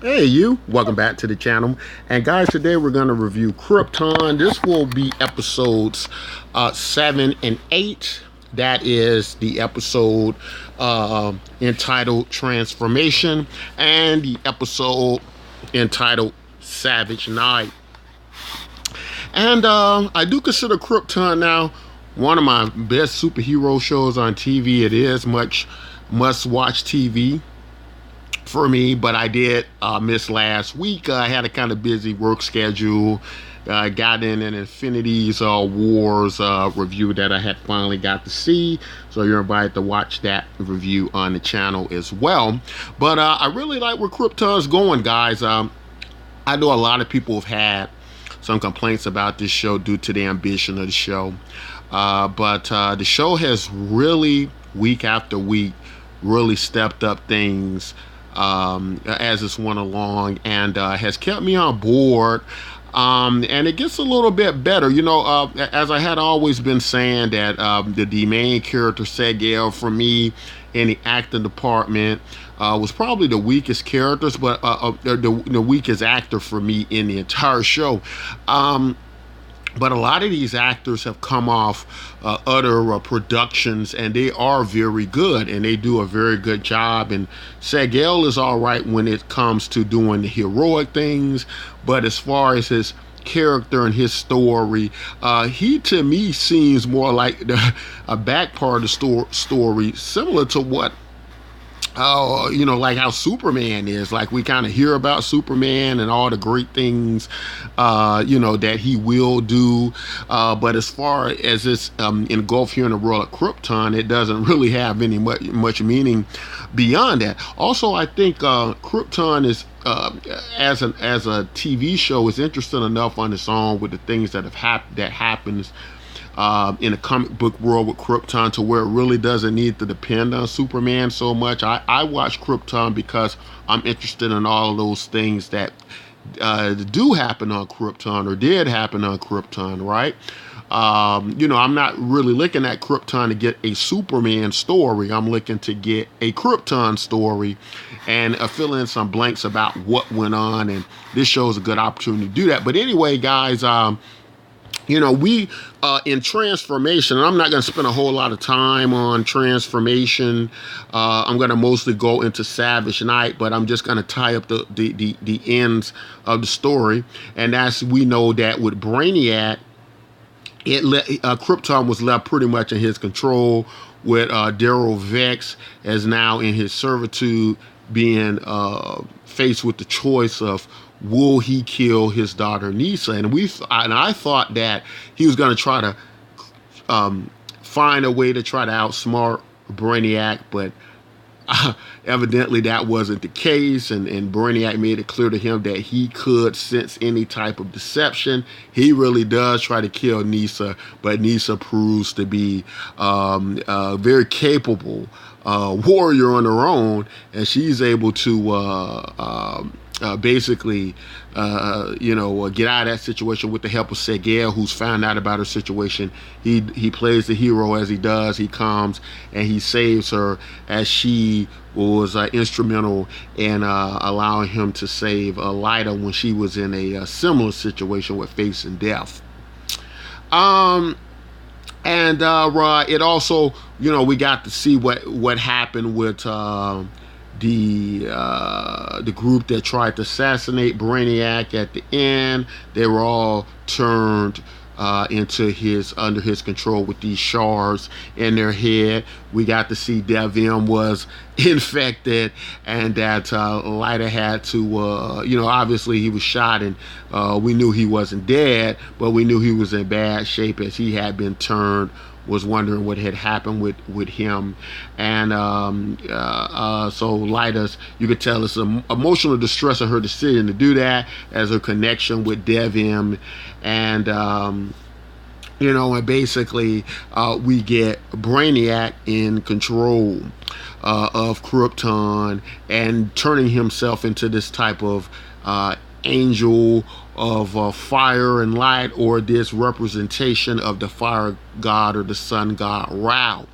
Hey you, welcome back to the channel. And guys, today we're going to review Krypton. This will be episodes 7 and 8. That is the episode entitled Transformation and the episode entitled Savage Night. And I do consider Krypton now one of my best superhero shows on TV. It is much must-watch TV for me, but I did miss last week. I had a kind of busy work schedule. Got in an Infinity's Wars review that I had finally got to see, so you're invited to watch that review on the channel as well. But I really like where Krypton's going, guys. I know a lot of people have had some complaints about this show due to the ambition of the show, but the show has really, week after week, really stepped up things as it's went along, and has kept me on board. And it gets a little bit better, as I had always been saying, that the main character Segel, for me, in the acting department, was probably the weakest characters, but the weakest actor for me in the entire show. But a lot of these actors have come off other productions, and they are very good, and they do a very good job. And Segel is all right when it comes to doing the heroic things, but as far as his character and his story, he to me seems more like a back part of the story, similar to what like how Superman is. Like, we kind of hear about Superman and all the great things, that he will do. But as far as it's engulfed here in the world of Krypton, it doesn't really have any much meaning beyond that. Also, I think Krypton is, as a TV show, is interesting enough on its own with the things that happens in a comic book world with Krypton, to where it really doesn't need to depend on Superman so much. I watch Krypton because I'm interested in all of those things that do happen on Krypton, or did happen on Krypton, right? I'm not really looking at Krypton to get a Superman story. I'm looking to get a Krypton story and fill in some blanks about what went on, and this show is a good opportunity to do that. But anyway, guys, we in Transformation, and I'm not going to spend a whole lot of time on Transformation. I'm going to mostly go into Savage Night, but I'm just going to tie up the ends of the story. And we know that with Brainiac, Krypton was left pretty much in his control, with Daryl Vex as now in his servitude, being faced with the choice of, will he kill his daughter Nisa? And I thought that he was going to try to find a way to try to outsmart Brainiac, but evidently that wasn't the case. And Brainiac made it clear to him that he could sense any type of deception. He really does try to kill Nisa, but Nisa proves to be a very capable warrior on her own, and she's able to basically get out of that situation with the help of Segel, who's found out about her situation. He plays the hero as he does. He comes and he saves her, as she was instrumental in allowing him to save Lyta when she was in a similar situation with facing death. And it also, we got to see what happened with the group that tried to assassinate Brainiac at the end. They were all turned under his control with these shards in their head. We got to see Dev-Em was infected, and that Lyta had to, obviously he was shot, and we knew he wasn't dead, but we knew he was in bad shape, as he had been turned. Was wondering what had happened with him. And so Lyta's, you could tell, it's some emotional distress in her decision to do that, as her connection with Dev-Em. And and basically we get Brainiac in control of Krypton, and turning himself into this type of angel of fire and light, or this representation of the fire god or the sun god Ra.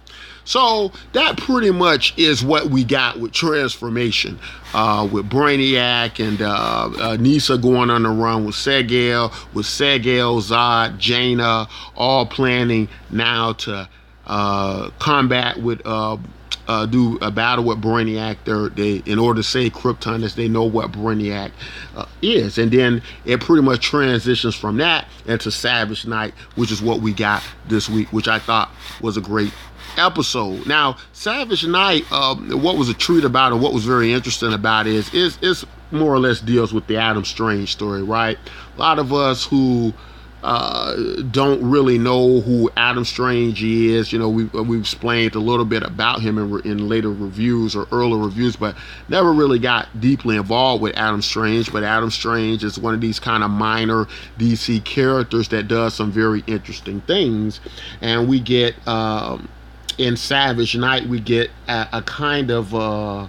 So that pretty much is what we got with Transformation, with Brainiac and Nisa going on the run with Segel, Zod, Jaina, all planning now to combat with do a battle with Brainiac. They in order to save Krypton, as they know what Brainiac is, and then it pretty much transitions from that into Savage Night, which is what we got this week, which I thought was a great episode. Now, Savage Night, what was a treat about it, what was very interesting about it is more or less deals with the Adam Strange story, right? A lot of us who don't really know who Adam Strange is. You know, we've explained a little bit about him in later reviews or earlier reviews, but never really got deeply involved with Adam Strange. But Adam Strange is one of these kind of minor DC characters that does some very interesting things, and we get in Savage Night we get a kind of the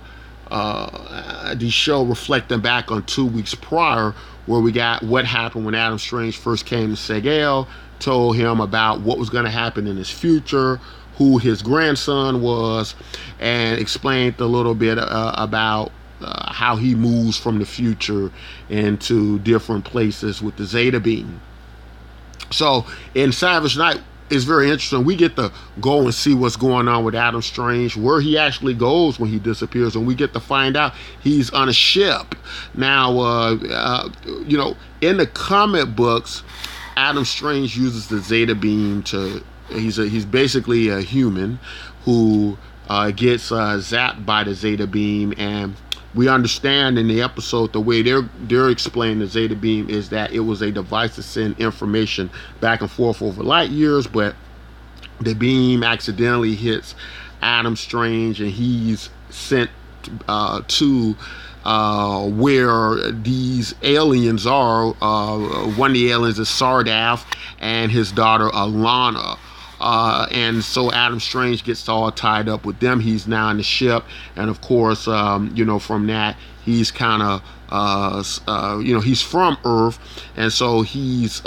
show reflecting back on 2 weeks prior, where we got what happened when Adam Strange first came to Segel, told him about what was going to happen in his future, who his grandson was, and explained a little bit about how he moves from the future into different places with the Zeta Beam. So in Savage Night, it's very interesting. We get to go and see what's going on with Adam Strange, where he actually goes when he disappears, and we get to find out he's on a ship. Now, you know, in the comic books, Adam Strange uses the Zeta Beam to. He's basically a human who gets zapped by the Zeta Beam, and we understand in the episode the way they're explaining the Zeta Beam is that it was a device to send information back and forth over light years, but the beam accidentally hits Adam Strange, and he's sent to where these aliens are. One of the aliens is Sardaf and his daughter Alana. And so Adam Strange gets all tied up with them. He's now on the ship, and of course, you know, from that he's kind of, you know, he's from Earth, and so he's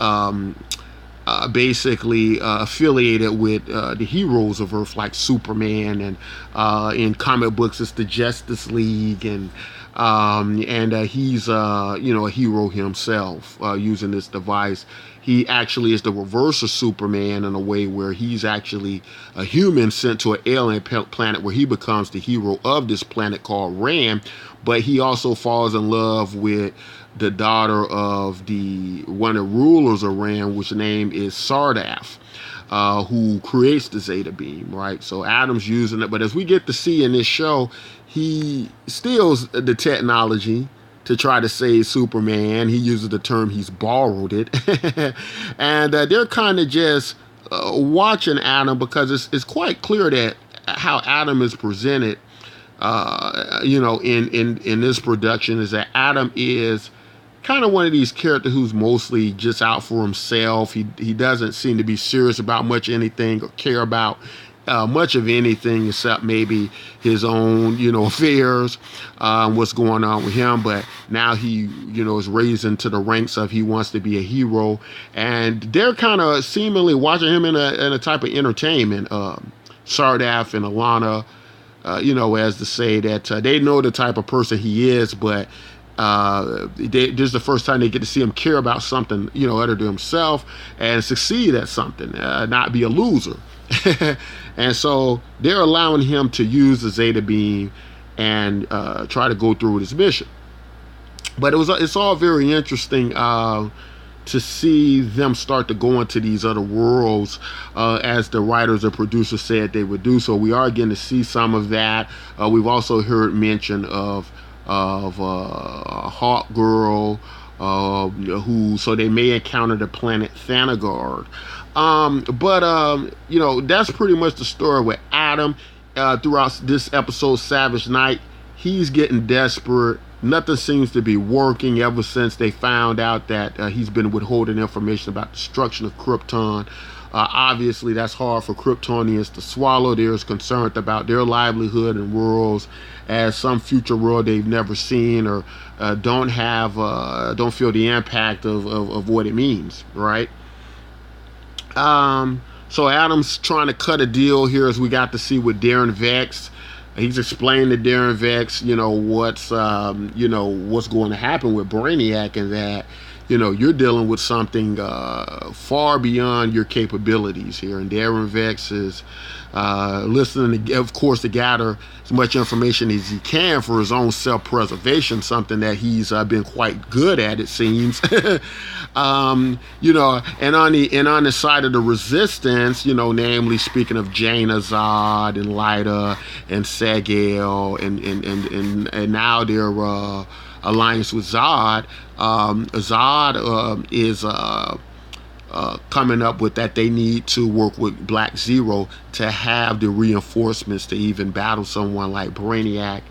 basically affiliated with the heroes of Earth, like Superman, and in comic books it's the Justice League, and he's you know, a hero himself using this device. He actually is the reverse of Superman in a way where he's actually a human sent to an alien planet where he becomes the hero of this planet called Ran, but he also falls in love with the daughter of one of the rulers of Ran, which name is Sardaf, who creates the Zeta Beam, right? So Adam's using it, but as we get to see in this show, he steals the technology to try to save Superman. He uses the term he's borrowed it. And they're kind of just watching Adam, because it's quite clear that how Adam is presented, you know, in this production, is that Adam is kind of one of these characters who's mostly just out for himself. He doesn't seem to be serious about much anything or care about much of anything except maybe his own, you know, affairs, what's going on with him. But now he, you know, is raised into the ranks of he wants to be a hero, and they're kind of seemingly watching him in a type of entertainment. Sardaf and Alana, you know, as to say that they know the type of person he is, but this is the first time they get to see him care about something, you know, other than himself, and succeed at something, not be a loser. And so they're allowing him to use the Zeta Beam and try to go through with his mission. But it's all very interesting to see them start to go into these other worlds, as the writers and producers said they would do. So we are getting to see some of that. We've also heard mention of Hawk Girl, who, so they may encounter the planet Thanagard. But you know, that's pretty much the story with Adam. Throughout this episode, Savage Night, he's getting desperate. Nothing seems to be working ever since they found out that he's been withholding information about the destruction of Krypton. Obviously, that's hard for Kryptonians to swallow. They're concerned about their livelihood and worlds as some future world they've never seen, or don't feel the impact of what it means, right? So Adam's trying to cut a deal here, as we got to see with Darren Vex. He's explaining to Darren Vex, what's going to happen with Brainiac, and that, you're dealing with something far beyond your capabilities here. And Darren Vex is listening, of course, to gather as much information as he can for his own self-preservation, something that he's been quite good at, it seems. And on the side of the Resistance, namely speaking of Jaina, Zod, and Lyta, and Segel, and now their alliance with Zod. Zod is coming up with that they need to work with Black Zero to have the reinforcements to even battle someone like Brainiac.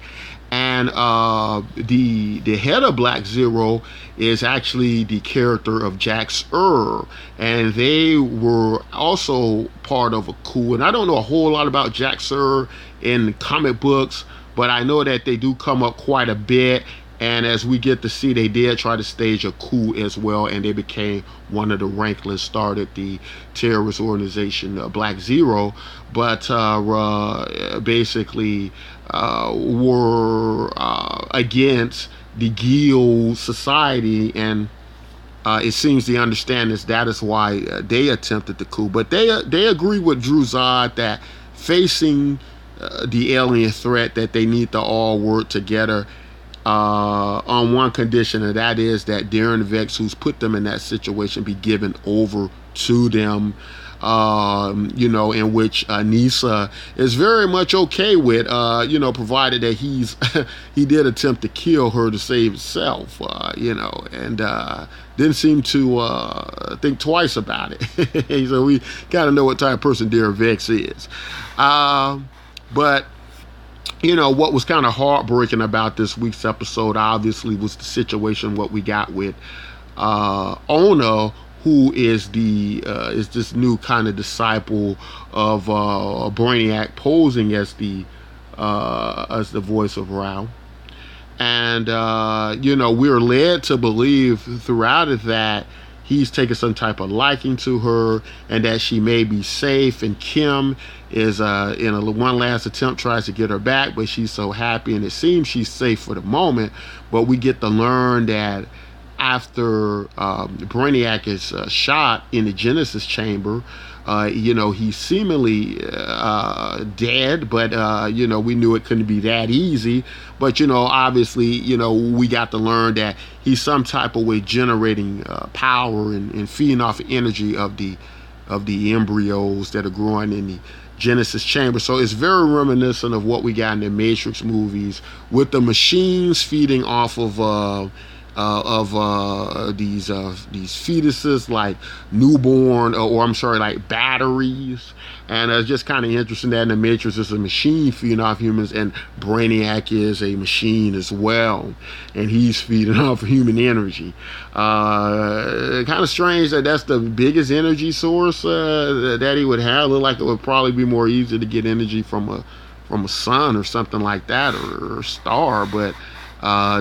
And the head of Black Zero is actually the character of Jax and they were also part of a coup. And I don't know a whole lot about Jax in comic books, but I know that they do come up quite a bit. And as we get to see, they did try to stage a coup as well, and they became one of the rankless, started the terrorist organization Black Zero, but basically were against the Guild society, and it seems the understanding is that is why they attempted the coup. But they agree with Drew Zod that facing the alien threat, that they need to all work together on one condition, and that is that Darren Vex, who's put them in that situation, be given over to them, in which Nisa is very much okay with, provided that he did attempt to kill her to save himself, and didn't seem to think twice about it. So we gotta know what type of person Darren Vex is. But what was kind of heartbreaking about this week's episode, obviously, was the situation, what we got with Ona, who is this new kind of disciple of Brainiac, posing as the voice of Rao. And we're led to believe throughout it that he's taken some type of liking to her, and that she may be safe, and Kim is in a one last attempt tries to get her back, but she's so happy, and it seems she's safe for the moment. But we get to learn that after Brainiac is shot in the Genesis chamber, he's seemingly dead, but we knew it couldn't be that easy. But obviously, we got to learn that he's some type of way generating power and feeding off the energy of the embryos that are growing in the Genesis chamber. So it's very reminiscent of what we got in the Matrix movies, with the machines feeding off of these fetuses, like newborn, like batteries. And it's just kind of interesting that in the Matrix is a machine feeding off humans, and Brainiac is a machine as well, and he's feeding off human energy. Kind of strange that that's the biggest energy source that he would have. Look like it would probably be more easy to get energy from a sun or something like that, or a star, but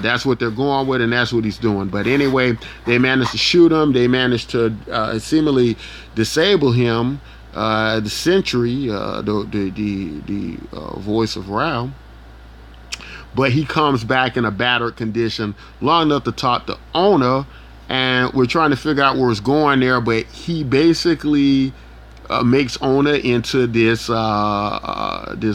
that's what they're going with, and that's what he's doing. But anyway, they managed to shoot him. They managed to seemingly disable him, the Sentry, the voice of Rao. But he comes back in a battered condition, long enough to talk to Ona, and we're trying to figure out where it's going there. But he basically makes Ona into this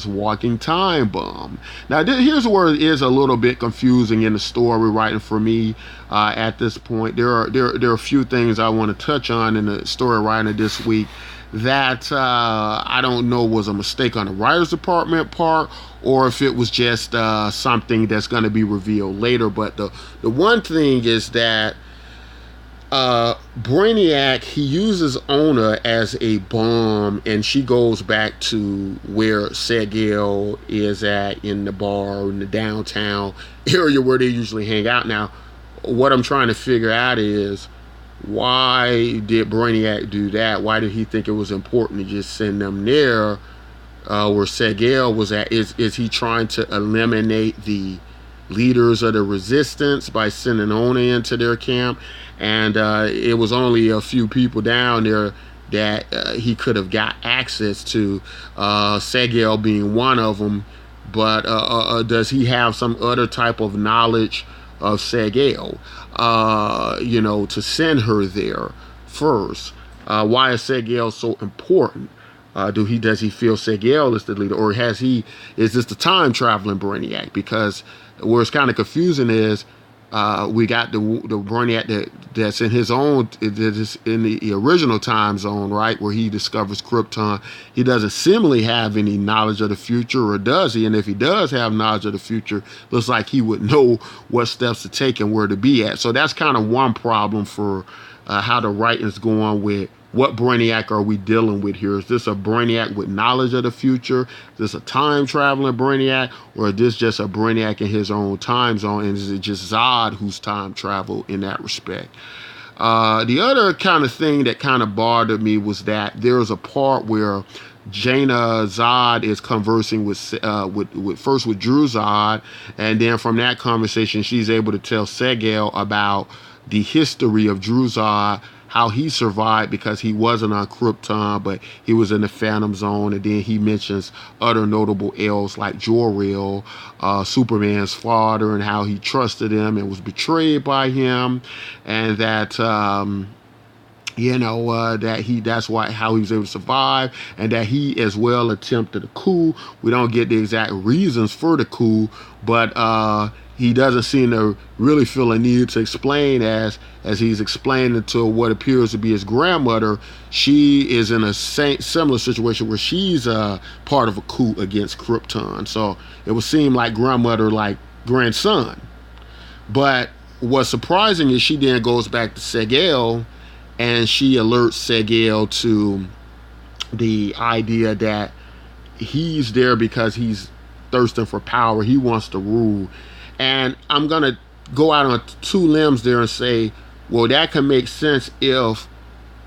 walking time bomb. Now, here's where it is a little bit confusing in the story writing for me at this point. There are a few things I want to touch on in the story writing this week that I don't know was a mistake on the writer's department part, or if it was just something that's going to be revealed later. But the one thing is that Brainiac, he uses Ona as a bomb, and she goes back to where Segel is at, in the bar in the downtown area where they usually hang out. Now, what I'm trying to figure out is, why did Brainiac do that? Why did he think it was important to just send them there where Segel was at? Is he trying to eliminate the leaders of the Resistance by sending Ona into their camp? And it was only a few people down there that he could have got access to, Segel being one of them. But does he have some other type of knowledge of Segel, to send her there first? Why is Segel so important? Does he feel Segel is the leader, or is this the time traveling Brainiac? Because where it's kind of confusing is, we got the Brainiac that's in his own, that is in the original time zone, right, where he discovers Krypton. He doesn't seemingly have any knowledge of the future, or does he? And if he does have knowledge of the future, looks like he would know what steps to take and where to be at. So that's kind of one problem for how the writing's going with what Brainiac are we dealing with here. Is this a Brainiac with knowledge of the future? Is this a time traveling Brainiac, or is this just a Brainiac in his own time zone? And is it just Zod who's time travel in that respect? The other kind of thing that kind of bothered me was that there was a part where Jaina Zod is conversing with first with Drew Zod, and then from that conversation she's able to tell Segel about the history of Drew Zod, how he survived because he wasn't on Krypton, but he was in the Phantom Zone. And then he mentions other notable elves like Jor-El, Superman's father, and how he trusted him and was betrayed by him, and that that's how he was able to survive, and that he as well attempted a coup. We don't get the exact reasons for the coup, but he doesn't seem to really feel a need to explain, as he's explaining to what appears to be his grandmother. She is in a similar situation where she's part of a coup against Krypton. So it would seem like grandmother, like grandson. But what's surprising is she then goes back to Segel, and she alerts Segel to the idea that he's there because he's thirsting for power. He wants to rule. And I'm going to go out on two limbs there and say, well, that can make sense if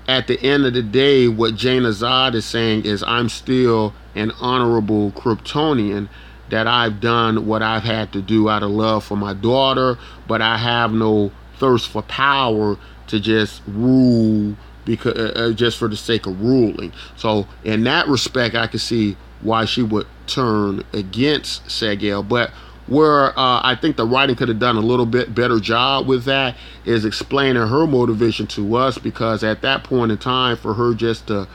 at the end of the day, what Jaina Zod is saying is, I'm still an honorable Kryptonian, that I've done what I've had to do out of love for my daughter, but I have no thirst for power to just rule because just for the sake of ruling. So in that respect, I can see why she would turn against Segel. But where I think the writing could have done a little bit better job with that is explaining her motivation to us, because at that point in time, for her just to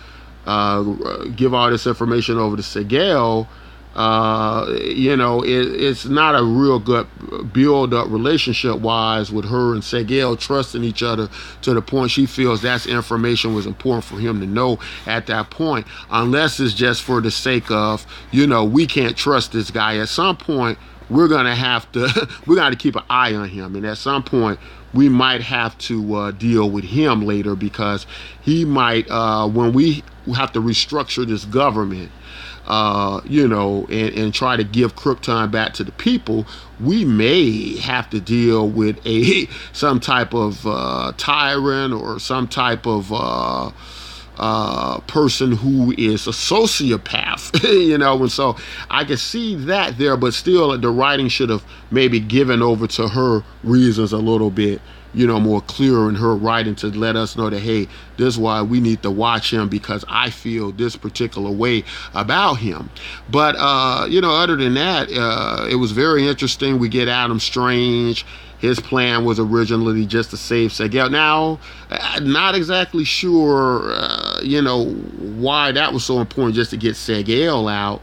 give all this information over to Segel, it's not a real good build-up relationship-wise with her and Segel trusting each other to the point she feels that information was important for him to know at that point, unless it's just for the sake of, we can't trust this guy. At some point, we're going to have to, we got to keep an eye on him. And at some point, we might have to deal with him later, because he might, when we have to restructure this government, and try to give Krypton back to the people, we may have to deal with some type of tyrant, or some type of person who is a sociopath, and so I can see that there, but still the writing should have maybe given over to her reasons a little bit, more clear in her writing, to let us know that, hey, this is why we need to watch him, because I feel this particular way about him. But, other than that, it was very interesting. We get Adam Strange. His plan was originally just to save Segel. Now, not exactly sure, why that was so important, just to get Segel out,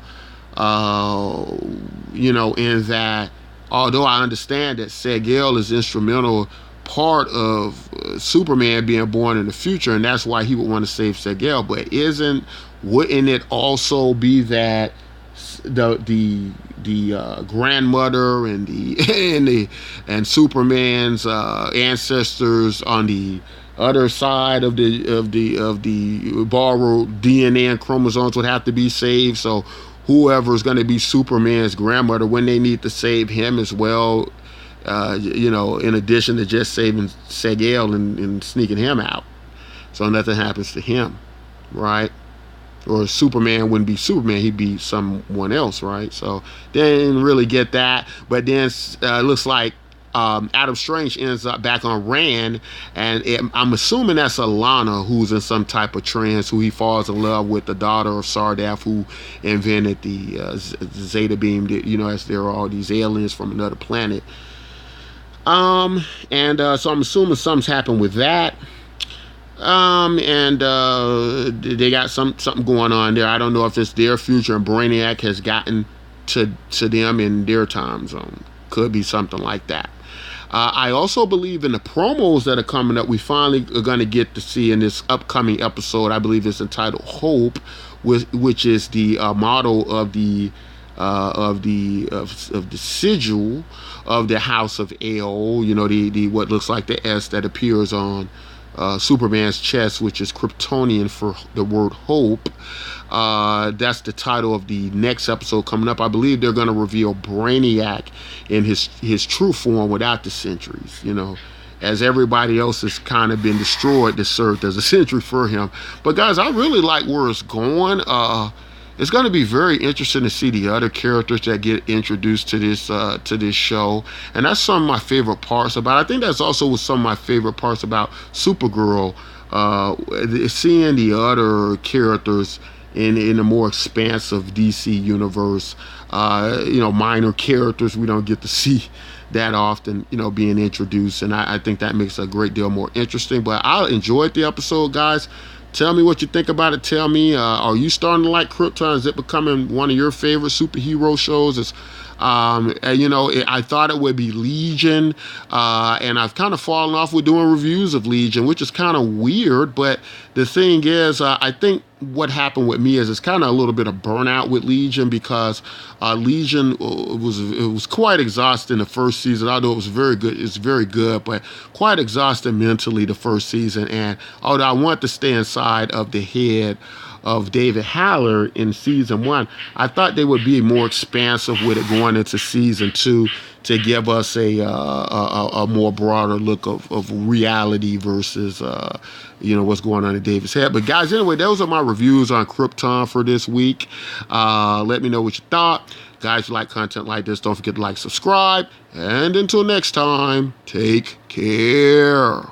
in that, although I understand that Segel is instrumental part of Superman being born in the future, and that's why he would want to save Segel, but wouldn't it also be that the grandmother and and Superman's ancestors on the other side of the borrowed DNA and chromosomes would have to be saved? So whoever is going to be Superman's grandmother, when they need to save him as well, in addition to just saving Segel and sneaking him out, so nothing happens to him, right? Or Superman wouldn't be Superman, he'd be someone else, right? So they didn't really get that. But then it looks like Adam Strange ends up back on Rand, and I'm assuming that's Alana, who's in some type of trance, who he falls in love with, the daughter of Sardaf, who invented the Zeta Beam, as there are all these aliens from another planet. So I'm assuming something's happened with that. They got something going on there. I don't know if it's their future and Brainiac has gotten to them in their time zone. Could be something like that. I also believe in the promos that are coming up, we finally are going to get to see in this upcoming episode. I believe it's entitled Hope, which is the model of the sigil of the House of El. The what looks like the S that appears on Superman's chest, which is Kryptonian for the word hope. That's the title of the next episode coming up. I believe they're going to reveal Brainiac in his true form without the sentries, as everybody else has kind of been destroyed that served as a sentry for him. But guys, I really like where it's going. It's going to be very interesting to see the other characters that get introduced to this show, and that's some of my favorite parts about it. I think that's also some of my favorite parts about Supergirl, seeing the other characters in a more expansive DC universe. Minor characters we don't get to see that often, being introduced, and I think that makes it a great deal more interesting. But I enjoyed the episode, guys. Tell me what you think about it. Tell me, are you starting to like Krypton? Is it becoming one of your favorite superhero shows? I thought it would be Legion, and I've kind of fallen off with doing reviews of Legion, which is kind of weird. But the thing is, I think what happened with me is it's kind of a little bit of burnout with Legion, because Legion was quite exhausting the first season. Although it was very good, it's very good, but quite exhausting mentally the first season. And although I want to stay inside of the head of David Haller in season 1, I thought they would be more expansive with it going into season 2 to give us a more broader look of reality versus what's going on in David's head. But guys, anyway, those are my reviews on Krypton for this week. Let me know what you thought. Guys, you like content like this, don't forget to like, subscribe, and until next time, take care.